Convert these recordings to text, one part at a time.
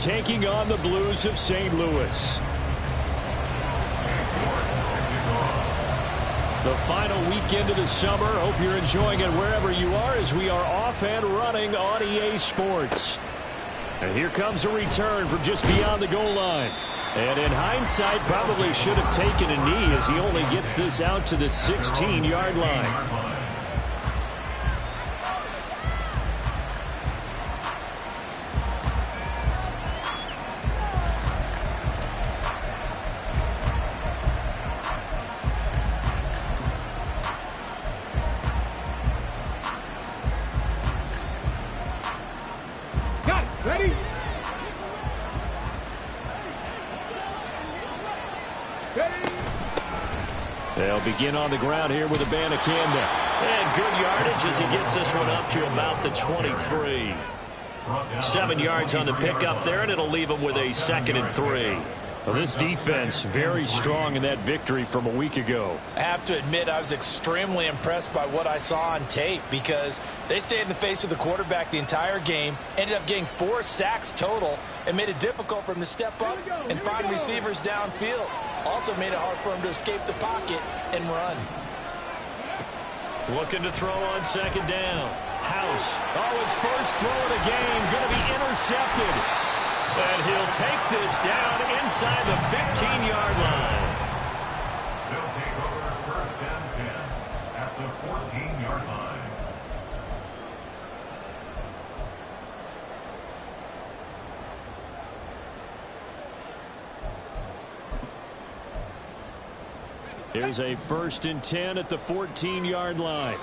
taking on the Blues of St. Louis. The final weekend of the summer. Hope you're enjoying it wherever you are as we are off and running on EA Sports. And here comes a return from just beyond the goal line. And in hindsight, probably should have taken a knee as he only gets this out to the 16-yard line. They'll begin on the ground here with Abanikanda. And good yardage as he gets this one up to about the 23. 7 yards on the pickup there, and it'll leave him with a 2nd and 3. Well, this defense very strong in that victory from a week ago. I have to admit I was extremely impressed by what I saw on tape because they stayed in the face of the quarterback the entire game, ended up getting 4 sacks total, and made it difficult for him to step up and find receivers downfield. Also made it hard for him to escape the pocket and run. Looking to throw on 2nd down. House. Oh, his first throw of the game going to be intercepted. And he'll take this down inside the 15-yard line. They'll take over 1st and 10 at the 14-yard line. Here's a 1st and 10 at the 14-yard line.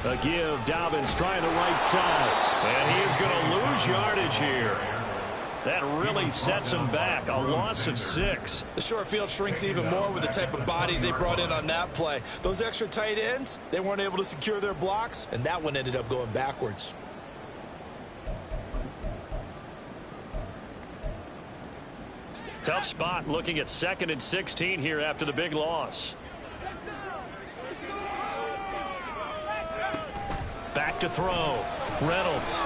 A give. Dobbins trying the right side. And he is going to lose yardage here. That really sets him back. A loss of 6. The short field shrinks even more with the type of bodies they brought in on that play. Those extra tight ends, they weren't able to secure their blocks, and that one ended up going backwards. Tough spot looking at 2nd and 16 here after the big loss. Back to throw. Reynolds.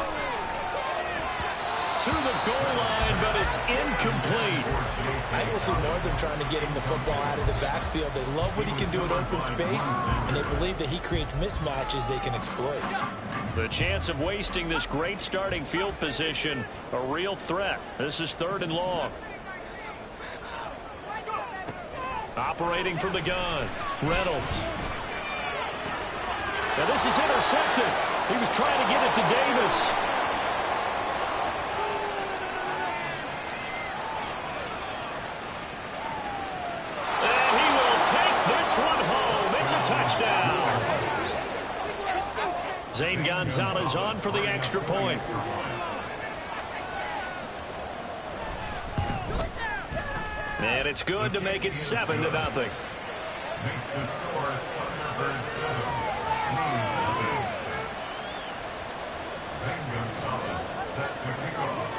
To the goal line, but it's incomplete. I think we'll see more of them trying to get him the football out of the backfield. They love what he can do in open space, and they believe that he creates mismatches they can exploit. The chance of wasting this great starting field position, a real threat. This is 3rd and long. Operating from the gun. Reynolds. Now this is intercepted. He was trying to get it to Davis. And he will take this one home. It's a touchdown. Zane Gonzalez on for the extra point. And it's good to make it 7-0. Makes the score Thunderbird 7.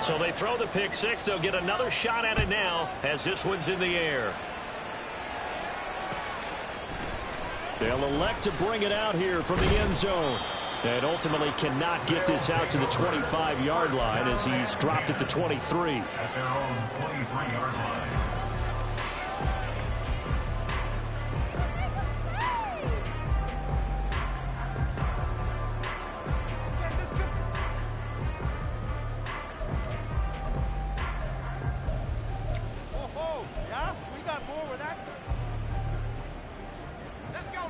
So they throw the pick 6. They'll get another shot at it now as this one's in the air. They'll elect to bring it out here from the end zone. And ultimately cannot get this out to the 25-yard line as he's dropped at the 23. At their own 23-yard line.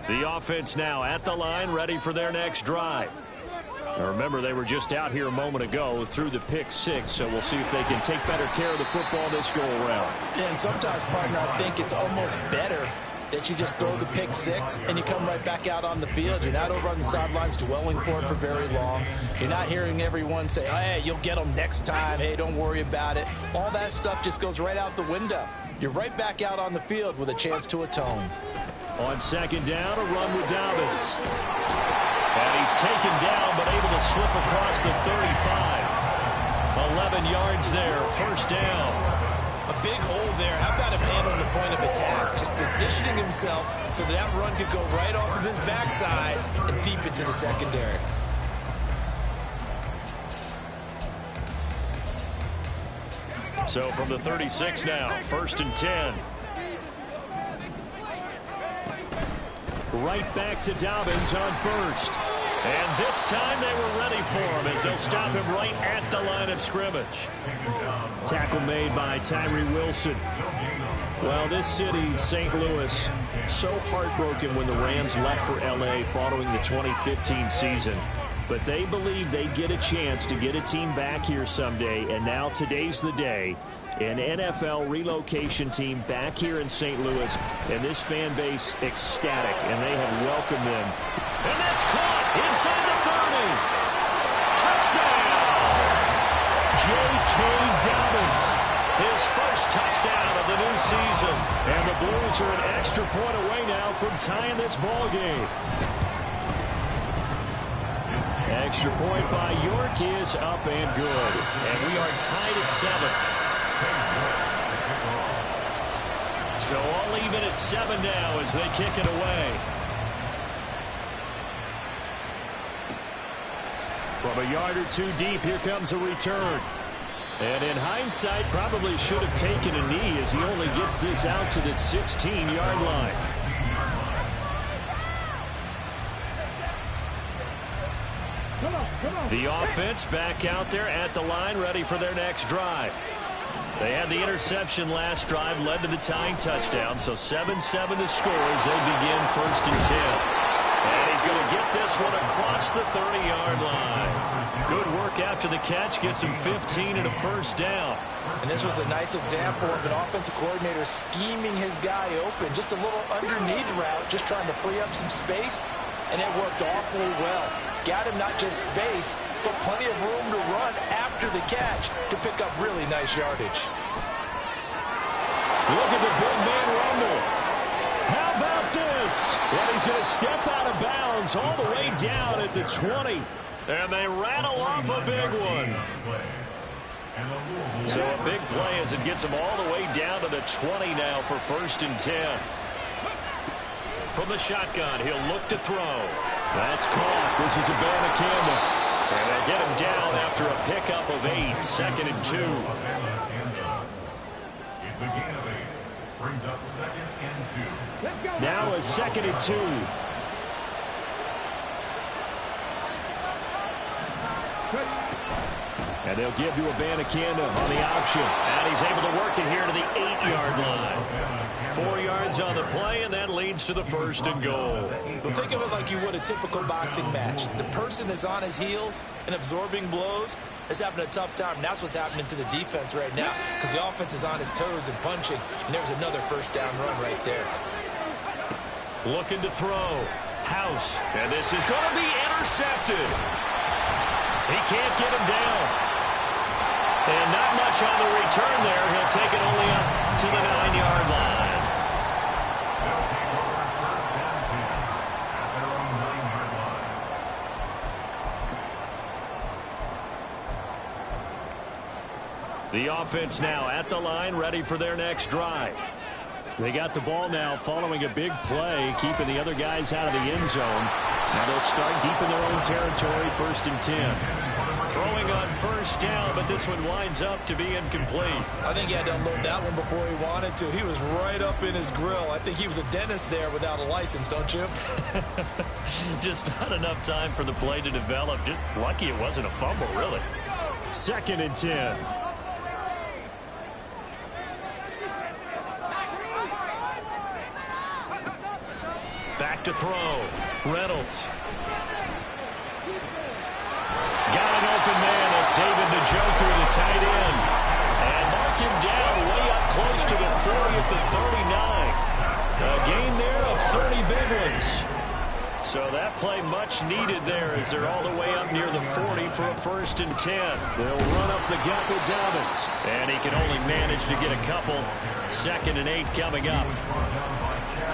The offense now at the line, ready for their next drive. Now remember, they were just out here a moment ago through the pick 6, so we'll see if they can take better care of the football this go-around. And sometimes, partner, I think it's almost better that you just throw the pick 6 and you come right back out on the field. You're not over on the sidelines dwelling for it for very long. You're not hearing everyone say, hey, you'll get them next time. Hey, don't worry about it. All that stuff just goes right out the window. You're right back out on the field with a chance to atone. On 2nd down, a run with Dobbins. And he's taken down, but able to slip across the 35. 11 yards there, 1st down. A big hole there. How about him handling the point of attack? Just positioning himself so that run could go right off of his backside and deep into the secondary. So from the 36 now, 1st and 10. Right back to Dobbins on first. And this time they were ready for him as they'll stop him right at the line of scrimmage. Tackle made by Tyree Wilson. Well, this city, St. Louis, so heartbroken when the Rams left for L.A. following the 2015 season. But they believe they get a chance to get a team back here someday, and now today's the day. An NFL relocation team back here in St. Louis, and this fan base ecstatic, and they have welcomed them. And that's caught inside the 30. Touchdown! J.K. Dobbins. His first touchdown of the new season. And the Blues are an extra point away now from tying this ball game. Extra point by York is up and good. And we are tied at 7. So all even at 7 now as they kick it away. From a yard or two deep, here comes a return. And in hindsight, probably should have taken a knee as he only gets this out to the 16-yard line. The offense back out there at the line, ready for their next drive. They had the interception last drive, led to the tying touchdown, so 7-7 to score as they begin 1st and 10. And he's going to get this one across the 30-yard line. Good work after the catch, gets him 15 and a first down. And this was a nice example of an offensive coordinator scheming his guy open. Just a little underneath route, just trying to free up some space, and it worked awfully well. Got him not just space, but plenty of room to run after the catch to pick up really nice yardage. Look at the big man rumble. How about this? Well, he's going to step out of bounds all the way down at the 20. And they rattle off a big one. So a big play as it gets him all the way down to the 20 now for 1st and 10. From the shotgun, he'll look to throw. That's caught. This is a Banacanda. And they get him down after a pickup of 8, 2nd and 2. It's a gain of 8. Brings up 2nd and 2. Now a 2nd and 2. And they'll give to a Banacanda on the option. And he's able to work it here to the 8-yard line. 4 yards on the play, and that leads to the 1st and goal. Well, think of it like you would a typical boxing match. The person that's on his heels and absorbing blows is having a tough time. And that's what's happening to the defense right now because the offense is on his toes and punching. And there's another 1st down run right there. Looking to throw. House. And this is going to be intercepted. He can't get him down. And not much on the return there. He'll take it only up to the 9-yard line. The offense now at the line, ready for their next drive. They got the ball now following a big play, keeping the other guys out of the end zone. Now they'll start deep in their own territory, 1st and 10. Throwing on 1st down, but this one winds up to be incomplete. I think he had to unload that one before he wanted to. He was right up in his grill. I think he was a dentist there without a license, don't you? Just not enough time for the play to develop. Just lucky it wasn't a fumble, really. 2nd and 10. Back to throw. Reynolds. Got an open man. That's David Njoku, the tight end. And mark him down way up close to the 40 at the 39. A gain there of 30 big ones. So that play much needed there as they're all the way up near the 40 for a 1st and 10. They'll run up the gut with Dobbins. And he can only manage to get a couple. 2nd and 8 coming up.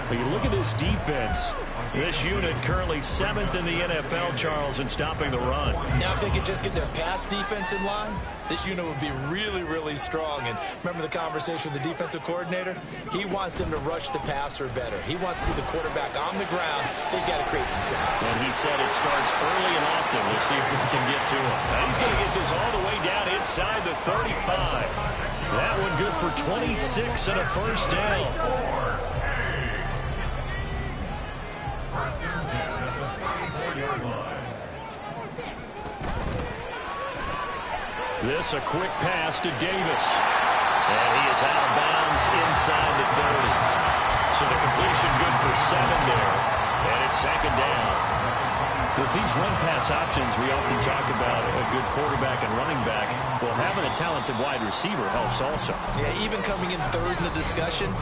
But you look at this defense. This unit currently 7th in the NFL, Charles, in stopping the run. Now if they could just get their pass defense in line, this unit would be really, really strong. And remember the conversation with the defensive coordinator? He wants them to rush the passer better. He wants to see the quarterback on the ground. They've got to create some sacks. And he said it starts early and often. We'll see if we can get to him. And he's going to get this all the way down inside the 35. That one good for 26 and a first down. This a quick pass to Davis. And he is out of bounds inside the 30. So the completion good for 7 there. And it's second down. With these run-pass options, we often talk about a good quarterback and running back. Well, having a talented wide receiver helps also. Yeah, even coming in third in the discussion,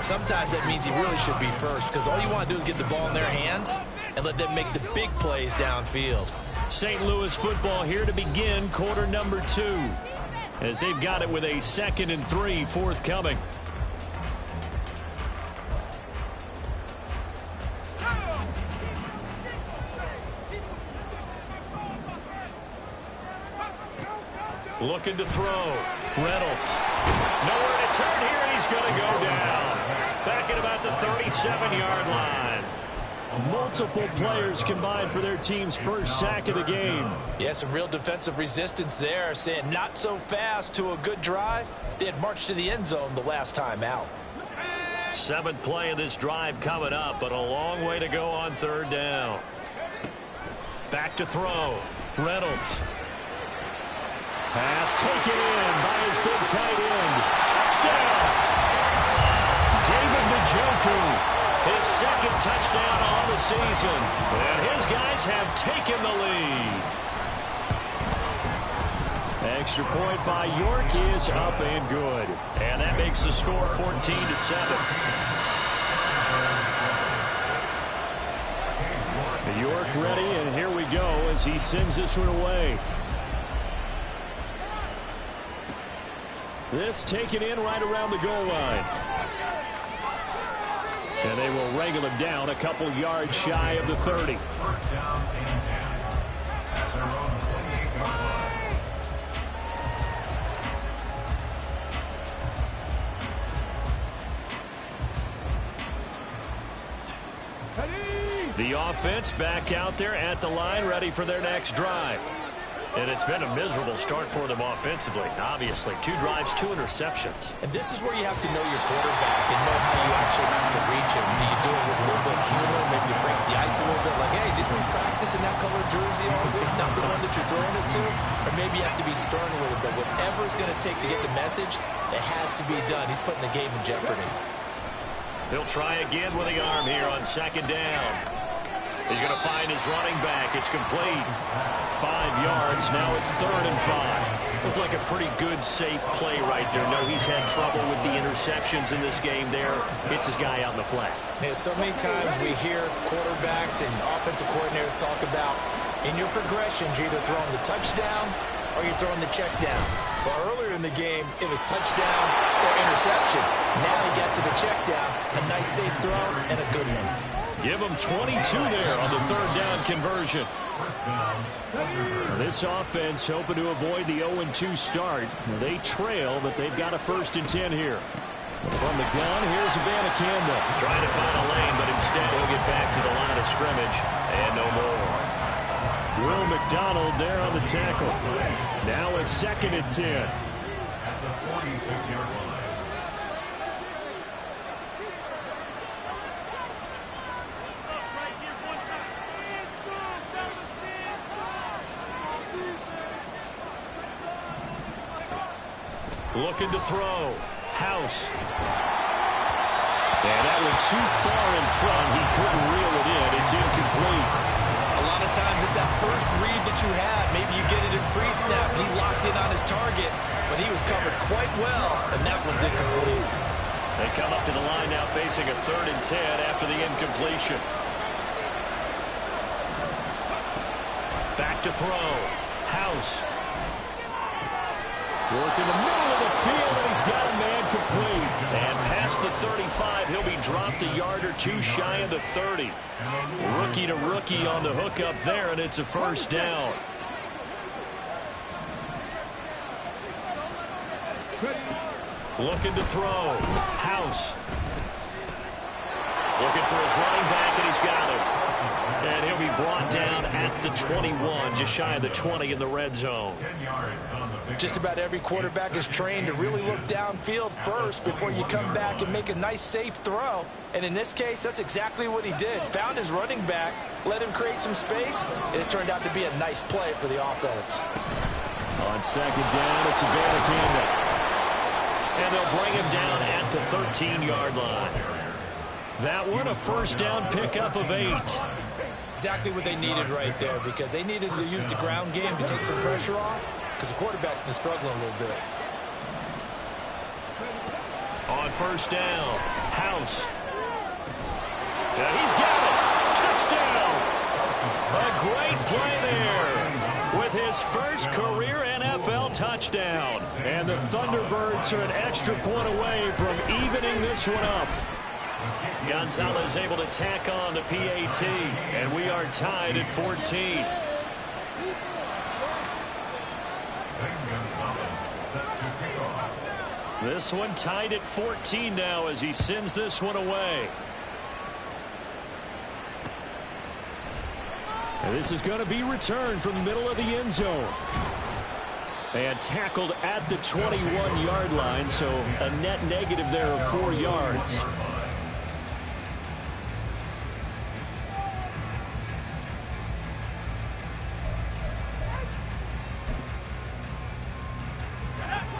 sometimes that means he really should be first because all you want to do is get the ball in their hands and let them make the big plays downfield. St. Louis football here to begin quarter number 2 as they've got it with a 2nd and 3 forthcoming. Looking to throw. Reynolds. Nowhere to turn here, and he's going to go down. Back at about the 37-yard line. Multiple players combined for their team's first sack of the game. Yeah, some real defensive resistance there, saying not so fast to a good drive. They had marched to the end zone the last time out. 7th play of this drive coming up, but a long way to go on 3rd down. Back to throw. Reynolds. Pass taken in by his big tight end. Touchdown! David Njoku. His 2nd touchdown on the season. And his guys have taken the lead. Extra point by York is up and good. And that makes the score 14-7. York ready, and here we go as he sends this one away. This taken in right around the goal line. And they will wrangle him down a couple yards shy of the 30. First down and 10 at their own 28-yard line. The offense back out there at the line, ready for their next drive. And it's been a miserable start for them offensively. Obviously, 2 drives, 2 interceptions. And this is where you have to know your quarterback and know how you actually have to reach him. Do you do it with a little bit of humor? Maybe you break the ice a little bit like, hey, didn't we practice in that color jersey all week? Not the one that you're throwing it to? Or maybe you have to be stern with it. But whatever it's going to take to get the message, it has to be done. He's putting the game in jeopardy. He'll try again with the arm here on 2nd down. He's going to find his running back. It's complete. 5 yards. Now it's 3rd and 5. Looked like a pretty good, safe play right there. No, he's had trouble with the interceptions in this game there. Hits his guy out in the flat. Yeah, so many times we hear quarterbacks and offensive coordinators talk about in your progressions, you're either throwing the touchdown or you're throwing the check down. Well, earlier in the game, it was touchdown or interception. Now he got to the check down. A nice, safe throw and a good one. Give them 22 there on the 3rd down conversion. This offense hoping to avoid the 0-2 start. They trail, but they've got a 1st and 10 here. From the gun, here's Abanikanda. Trying to find a lane, but instead he'll get back to the line of scrimmage. And no more. Will McDonald there on the tackle. Now a 2nd and 10. At the 46-yard line. Looking to throw. House. And that one too far in front. He couldn't reel it in. It's incomplete. A lot of times it's that first read that you have. Maybe you get it in pre-snap and he locked in on his target, but he was covered quite well, and that one's incomplete. They come up to the line now facing a 3rd and 10 after the incompletion. Back to throw. House. Work in the middle of the field, and he's got a man complete. And past the 35. He'll be dropped a yard or two shy of the 30. Rookie to rookie on the hook up there, and it's a first down. Looking to throw. House. Looking for his running back, and he's got him. And he'll be brought down at the 21, just shy of the 20 in the red zone. Just about every quarterback is trained to really look downfield first before you come back and make a nice, safe throw. And in this case, that's exactly what he did. Found his running back, let him create some space, and it turned out to be a nice play for the offense. On second down, it's a Bannick. And they'll bring him down at the 13-yard line. That one, a first down pickup of 8. Exactly what they needed right there, because they needed to use the ground game to take some pressure off, because the quarterback's been struggling a little bit. On first down, House. Yeah, he's got it. Touchdown. A great play there with his first career NFL touchdown. And the Thunderbirds are an extra point away from evening this one up. Gonzalez able to tack on the PAT, and we are tied at 14. This one tied at 14 now as he sends this one away. And this is going to be returned from the middle of the end zone. And tackled at the 21-yard line, so a net negative there of 4 yards.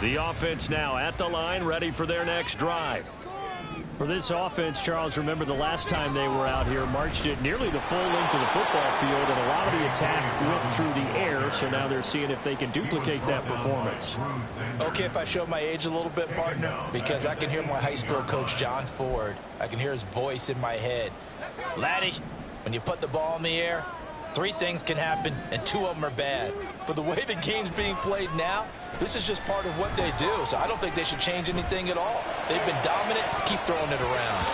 The offense now at the line, ready for their next drive. For this offense, Charles, remember the last time they were out here, marched it nearly the full length of the football field, and a lot of the attack went through the air, so now they're seeing if they can duplicate that performance. Okay, if I show my age a little bit, partner, because I can hear my high school coach, John Ford. I can hear his voice in my head. Laddie, when you put the ball in the air, 3 things can happen, and 2 of them are bad. For the way the game's being played now, this is just part of what they do, so I don't think they should change anything at all. They've been dominant. Keep throwing it around.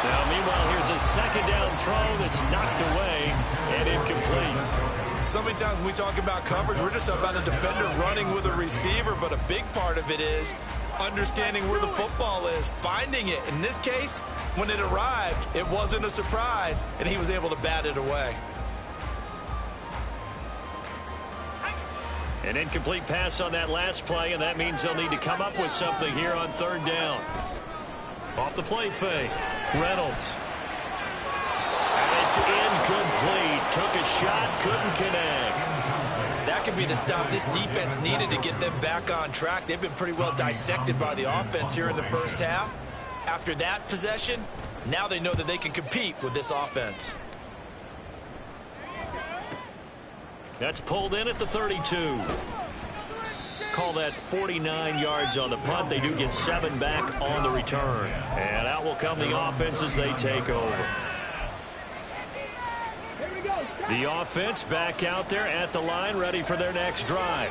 Now, meanwhile, here's a second down throw that's knocked away and incomplete. So many times when we talk about coverage, we're just about a defender running with a receiver, but a big part of it is understanding where the football is, finding it. In this case, when it arrived, it wasn't a surprise, and he was able to bat it away. An incomplete pass on that last play, and that means they'll need to come up with something here on third down. Off the play fake, Reynolds. And it's incomplete. Took a shot, couldn't connect. That could be the stop this defense needed to get them back on track. They've been pretty well dissected by the offense here in the first half. After that possession, now they know that they can compete with this offense. That's pulled in at the 32. Call that 49 yards on the punt. They do get 7 back on the return. And out will come the offense as they take over. The offense back out there at the line, ready for their next drive.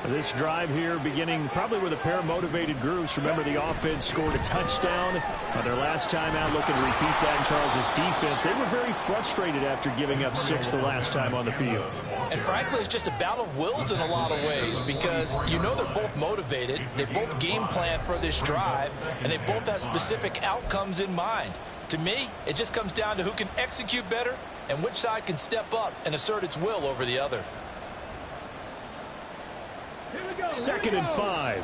This drive here beginning probably with a pair of motivated groups. Remember, the offense scored a touchdown on their last time out, looking to repeat that in Charles's defense. They were very frustrated after giving up 6 the last time on the field. And frankly, it's just a battle of wills in a lot of ways, because you know they're both motivated, they both game plan for this drive, and they both have specific outcomes in mind. To me, it just comes down to who can execute better and which side can step up and assert its will over the other. 2nd and 5.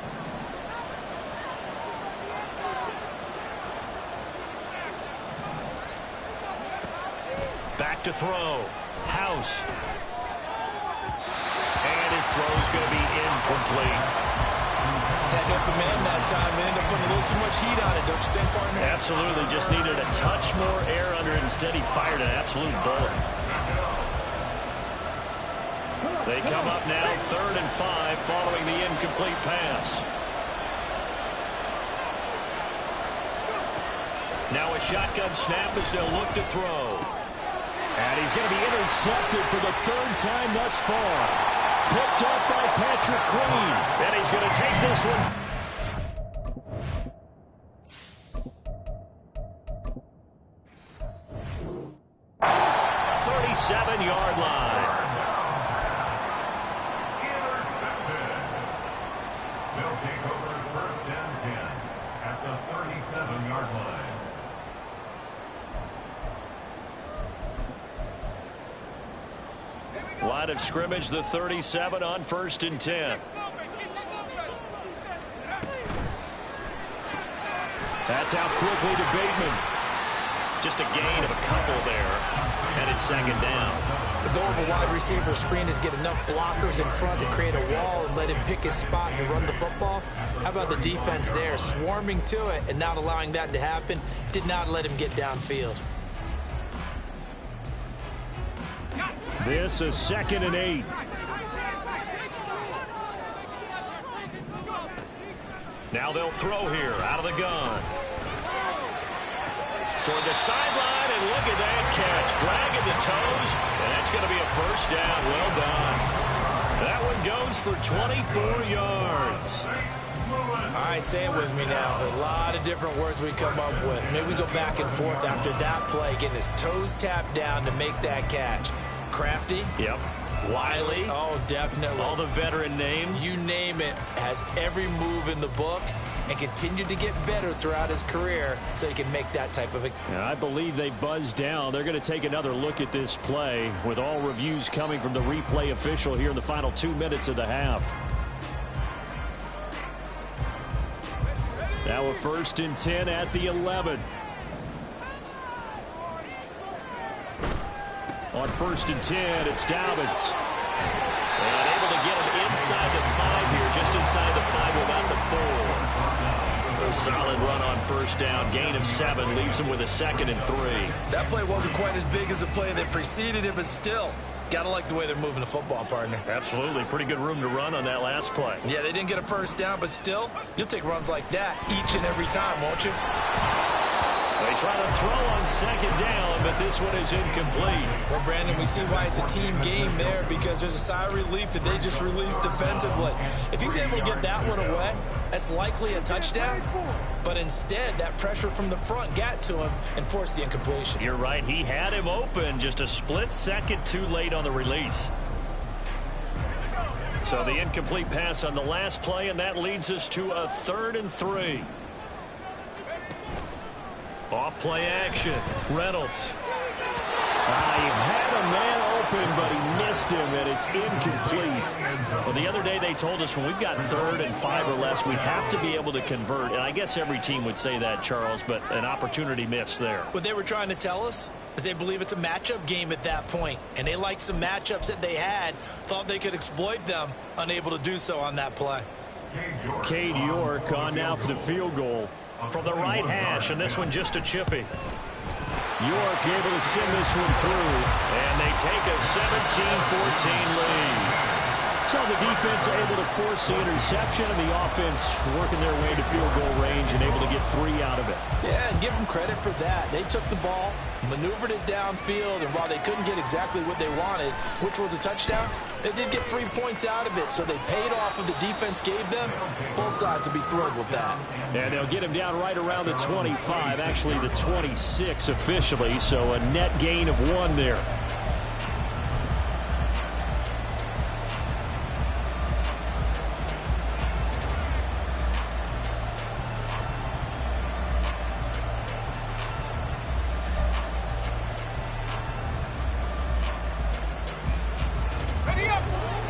Back to throw. House. And his throw's going to be incomplete. Had open man that time. They ended up putting a little too much heat on it, don't you think, partner? Absolutely. Just needed a touch more air under it. Instead, he fired an absolute bullet. They come up now 3rd and 5 following the incomplete pass. Now a shotgun snap as they'll look to throw. And he's going to be intercepted for the 3rd time thus far. Picked up by Patrick Queen. And he's going to take this one. Line of scrimmage, the 37 on 1st and 10. That's out quickly to Bateman. Just a gain of a couple there. And it's 2nd down. The goal of a wide receiver screen is get enough blockers in front to create a wall and let him pick his spot to run the football. How about the defense there, swarming to it and not allowing that to happen? Did not let him get downfield. This is 2nd and 8. Now they'll throw here out of the gun. Toward the sideline, and look at that catch. Dragging the toes, and that's going to be a 1st down. Well done. That one goes for 24 yards. All right, say it with me now. There's a lot of different words we come up with. Maybe we go back and forth after that play, getting his toes tapped down to make that catch. Crafty. Yep. Wiley. Oh, definitely. All the veteran names. You name it. Has every move in the book and continued to get better throughout his career so he can make that type of a... I believe they buzzed down. They're going to take another look at this play with all reviews coming from the replay official here in the final 2 minutes of the half. Now a 1st and 10 at the 11. On 1st and 10, it's Dobbins. And able to get him inside the 5 here, just inside the 5 without the 4. A solid run on 1st down. Gain of 7 leaves him with a 2nd and 3. That play wasn't quite as big as the play that preceded it, but still, gotta like the way they're moving the football, partner. Absolutely. Pretty good room to run on that last play. Yeah, they didn't get a 1st down, but still, you'll take runs like that each and every time, won't you? They try to throw on 2nd down, but this one is incomplete. Well, Brandon, we see why it's a team game there, because there's a sigh of relief that they just released defensively. If he's able to get that one away, that's likely a touchdown. But instead, that pressure from the front got to him and forced the incompletion. You're right. He had him open, just a split second too late on the release. So the incomplete pass on the last play, and that leads us to a 3rd and 3. Off play action. Reynolds. He had a man open, but he missed him, and it's incomplete. Well, the other day they told us when we've got 3rd and 5 or less, we have to be able to convert. And I guess every team would say that, Charles, but an opportunity missed there. What they were trying to tell us is they believe it's a matchup game at that point, and they liked some matchups that they had, thought they could exploit them, unable to do so on that play. Cade York on now for the field goal. From the right hash, and this one just a chippy. York able to send this one through. And they take a 17-14 lead. So the defense able to force the interception, and the offense working their way to field goal range and able to get 3 out of it. Yeah, and give them credit for that. They took the ball, maneuvered it downfield, and while they couldn't get exactly what they wanted, which was a touchdown, they did get 3 points out of it, so they paid off what the defense gave them. Both sides will be thrilled with that. And they'll get him down right around the 25, actually the 26 officially, so a net gain of 1 there.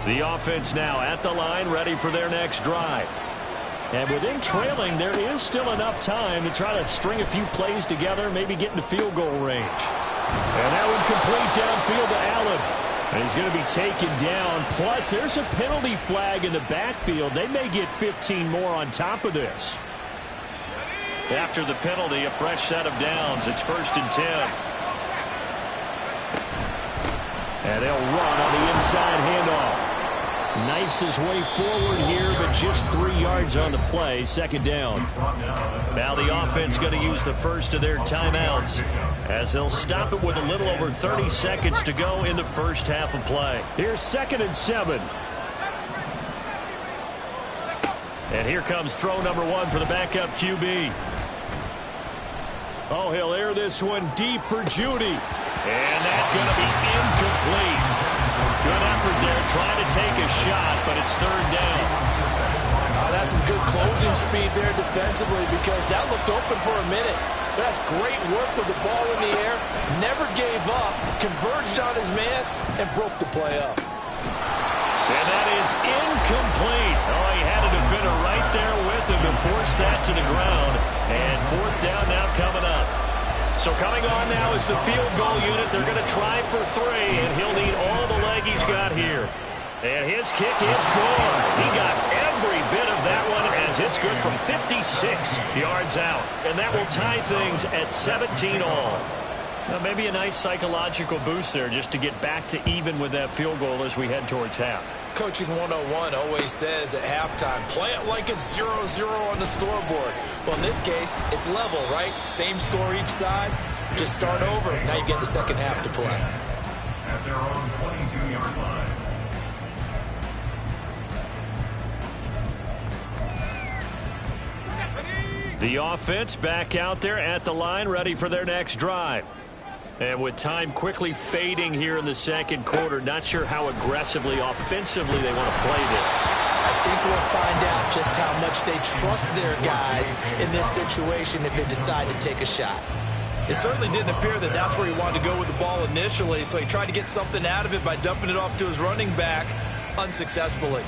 The offense now at the line, ready for their next drive. And with them trailing, there is still enough time to try to string a few plays together, maybe get into field goal range. And that one complete downfield to Allen. And he's going to be taken down. Plus, there's a penalty flag in the backfield. They may get 15 more on top of this. After the penalty, a fresh set of downs. It's 1st and 10. And they'll run on the inside handoff. Knifes his way forward here, but just 3 yards on the play. 2nd down. Now the offense going to use the first of their timeouts as they'll stop it with a little over 30 seconds to go in the first half of play. Here's 2nd and 7. And here comes throw number 1 for the backup QB. Oh, he'll air this one deep for Judy. And that's going to be incomplete. Good effort there, trying to take a shot, but it's 3rd down. That's some good closing speed there defensively, because that looked open for a minute. That's great work with the ball in the air. Never gave up, converged on his man, and broke the play up. And that is incomplete. Oh, he had a defender right there with him to force that to the ground. And fourth down now coming up. So coming on now is the field goal unit. They're going to try for 3, and he'll need all the leg he's got here. And his kick is good. He got every bit of that one as it's good from 56 yards out. And that will tie things at 17 all. Now, maybe a nice psychological boost there just to get back to even with that field goal as we head towards half. Coaching 101 always says at halftime, play it like it's 0-0 on the scoreboard. Well, in this case, it's level, right? Same score each side. Just start over. Now you get the second half to play. At their own 22-yard line. The offense back out there at the line, ready for their next drive. And with time quickly fading here in the second quarter, not sure how aggressively, offensively they want to play this. I think we'll find out just how much they trust their guys in this situation if they decide to take a shot. It certainly didn't appear that that's where he wanted to go with the ball initially, so he tried to get something out of it by dumping it off to his running back unsuccessfully.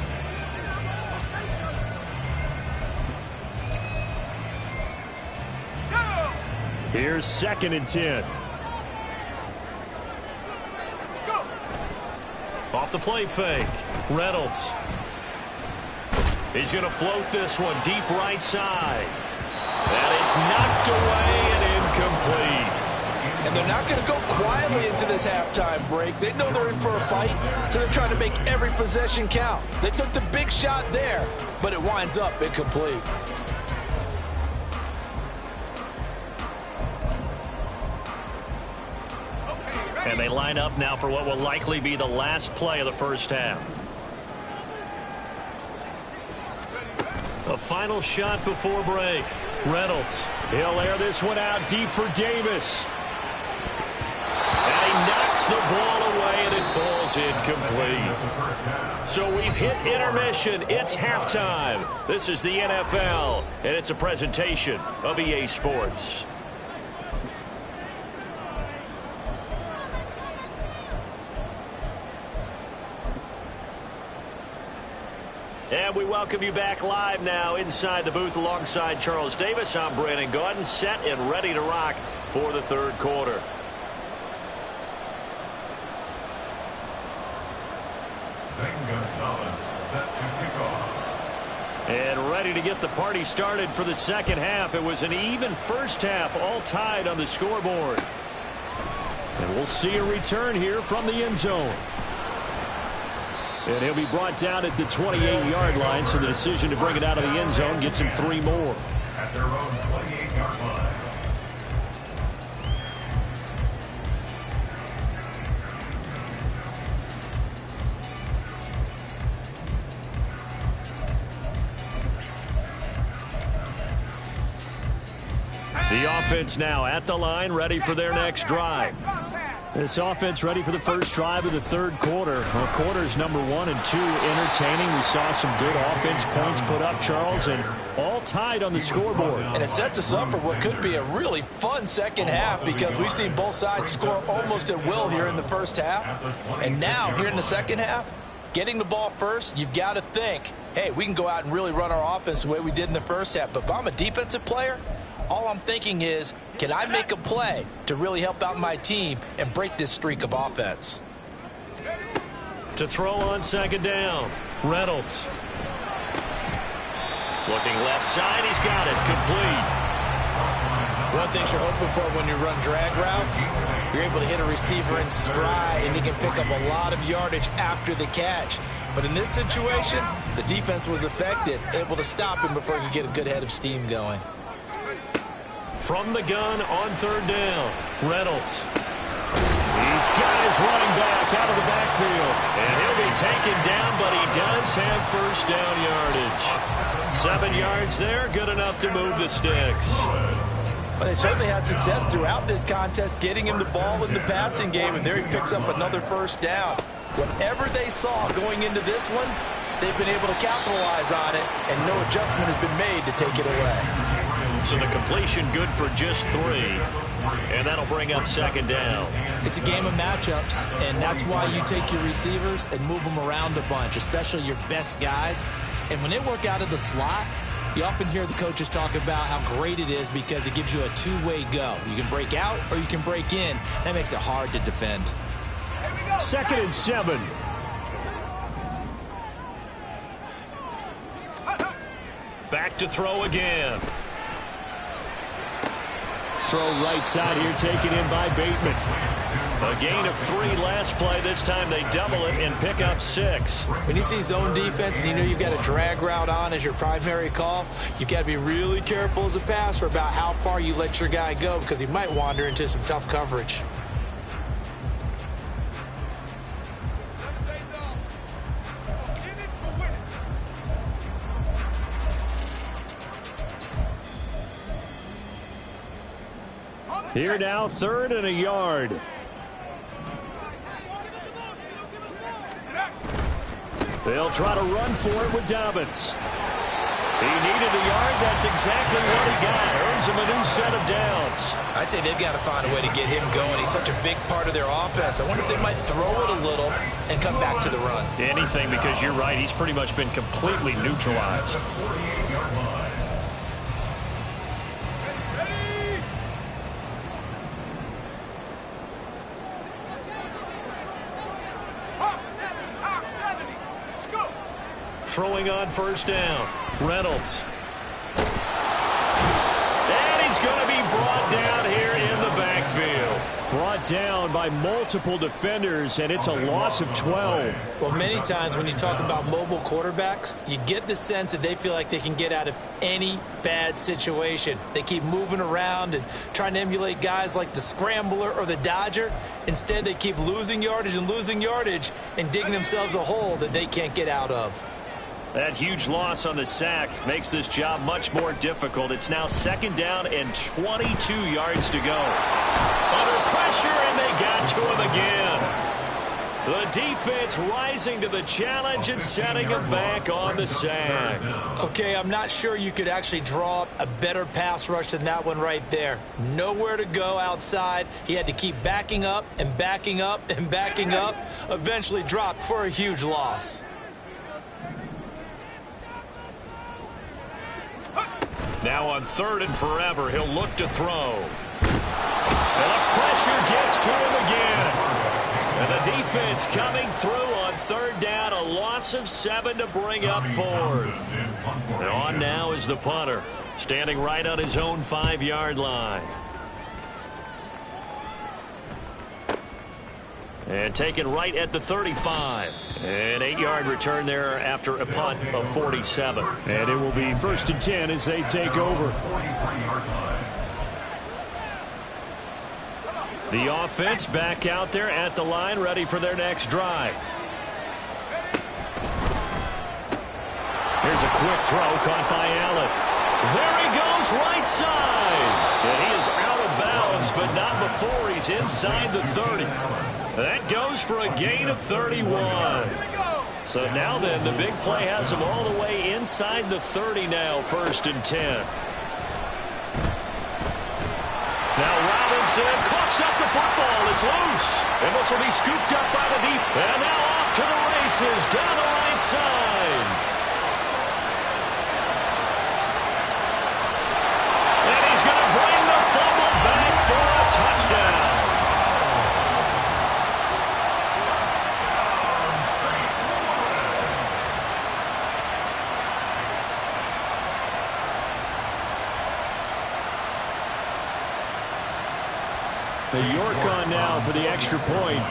Here's 2nd and 10. Off the play fake, Reynolds. He's going to float this one deep right side. And it's knocked away and incomplete. And they're not going to go quietly into this halftime break. They know they're in for a fight, so they're trying to make every possession count. They took the big shot there, but it winds up incomplete. And they line up now for what will likely be the last play of the first half. A final shot before break. Reynolds. He'll air this one out deep for Davis. And he knocks the ball away, and it falls incomplete. So we've hit intermission. It's halftime. This is the NFL, and it's a presentation of EA Sports. And we welcome you back live now inside the booth alongside Charles Davis. I'm Brandon Gaudin, set and ready to rock for the third quarter. Zane Gonzalez set to kick off. And ready to get the party started for the second half. It was an even first half, all tied on the scoreboard. And we'll see a return here from the end zone. And he'll be brought down at the 28-yard line, so the decision to bring it out of the end zone gets him 3 more. At their own 28-yard line. The offense now at the line, ready for their next drive. This offense ready for the first drive of the third quarter. Well, quarters number 1 and 2 entertaining. We saw some good offense points put up, Charles, and all tied on the scoreboard. And it sets us up for what could be a really fun second half because we've seen both sides score almost at will here in the first half. And now, here in the second half, getting the ball first, you've got to think, hey, we can go out and really run our offense the way we did in the first half. But if I'm a defensive player, all I'm thinking is, can I make a play to really help out my team and break this streak of offense? To throw on second down, Reynolds. Looking left side, he's got it, complete. One thing you're hoping for when you run drag routes, you're able to hit a receiver in stride and he can pick up a lot of yardage after the catch. But in this situation, the defense was effective, able to stop him before he could get a good head of steam going. From the gun on third down, Reynolds. These guys running back out of the backfield. And he'll be taken down, but he does have first down yardage. 7 yards there, good enough to move the sticks. But they certainly had success throughout this contest, getting him the ball in the passing game, and there he picks up another first down. Whatever they saw going into this one, they've been able to capitalize on it, and no adjustment has been made to take it away. So the completion good for just 3. And that'll bring up second down. It's a game of matchups, and that's why you take your receivers and move them around a bunch, especially your best guys. And when they work out of the slot, you often hear the coaches talk about how great it is because it gives you a two-way go. You can break out or you can break in. That makes it hard to defend. 2nd and 7. Back to throw again. Throw right side here, taken in by Bateman. A gain of 3 last play. This time they double it and pick up 6. When you see zone defense and you know you've got a drag route on as your primary call, you've got to be really careful as a passer about how far you let your guy go because he might wander into some tough coverage. Here now, 3rd and a yard. They'll try to run for it with Dobbins. He needed a yard. That's exactly what he got. Earns him a new set of downs. I'd say they've got to find a way to get him going. He's such a big part of their offense. I wonder if they might throw it a little and come back to the run. Anything, because you're right. He's pretty much been completely neutralized. Throwing on 1st down. Reynolds. And he's going to be brought down here in the backfield. Brought down by multiple defenders, and it's a loss of 12. Well, many times when you talk about mobile quarterbacks, you get the sense that they feel like they can get out of any bad situation. They keep moving around and trying to emulate guys like the Scrambler or the Dodger. Instead, they keep losing yardage and digging themselves a hole that they can't get out of. That huge loss on the sack makes this job much more difficult. It's now 2nd down and 22 yards to go. Under pressure, and they got to him again. The defense rising to the challenge and setting him back on the sack. Okay, I'm not sure you could actually draw up a better pass rush than that one right there. Nowhere to go outside. He had to keep backing up and backing up and backing up. Eventually dropped for a huge loss. Now on 3rd and forever, he'll look to throw. And the pressure gets to him again. And the defense coming through on 3rd down, a loss of 7 to bring up 4th. And on now is the punter, standing right on his own 5-yard line. And taken right at the 35. An 8-yard return there after a punt of 47. And it will be 1st and 10 as they take over. The offense back out there at the line, ready for their next drive. Here's a quick throw caught by Allen. There he goes, right side. And he is out of bounds, but not before he's inside the 30. That goes for a gain of 31. So now then, the big play has him all the way inside the 30 now, 1st and 10. Now Robinson coughs up the football. It's loose. And this will be scooped up by the deep. And now off to the races down the right side. And he's going to bring the fumble back for a touchdown. The York on now for the extra point.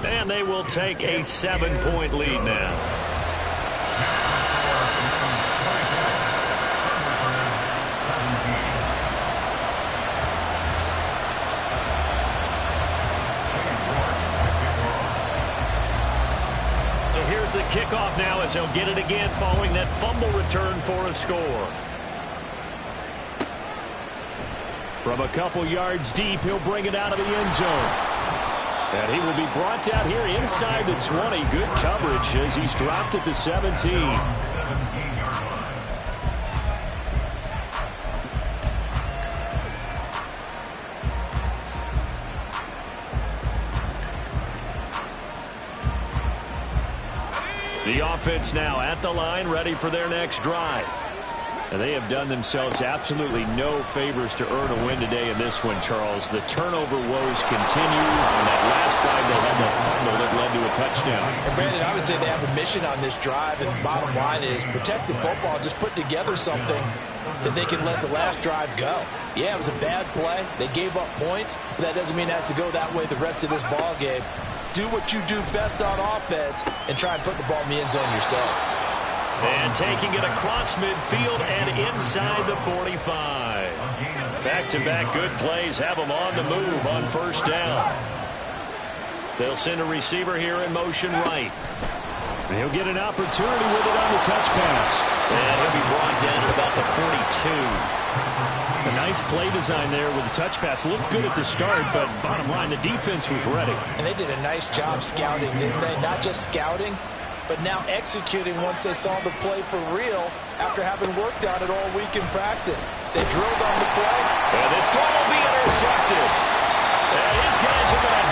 And they will take a 7-point lead now. The kickoff now as he'll get it again following that fumble return for a score. From a couple yards deep, he'll bring it out of the end zone. And he will be brought down here inside the 20. Good coverage as he's dropped at the 17. The offense now at the line, ready for their next drive. And they have done themselves absolutely no favors to earn a win today in this one, Charles. The turnover woes continue. On that last drive, they had that fumble that led to a touchdown. And Brandon, I would say they have a mission on this drive, and the bottom line is protect the football, just put together something that they can let the last drive go. Yeah, it was a bad play. They gave up points, but that doesn't mean it has to go that way the rest of this ball game. Do what you do best on offense and try and put the ball in the end zone yourself. And taking it across midfield and inside the 45. Back-to-back good plays have them on the move on first down. They'll send a receiver here in motion right. He'll get an opportunity with it on the touch pass. And he'll be brought down at about the 42. A nice play design there with the touch pass. Looked good at the start, but bottom line, the defense was ready. And they did a nice job scouting, didn't they? Not just scouting, but now executing once they saw the play for real after having worked on it all week in practice. They drilled on the play. And this throw will be intercepted. And his guys are going to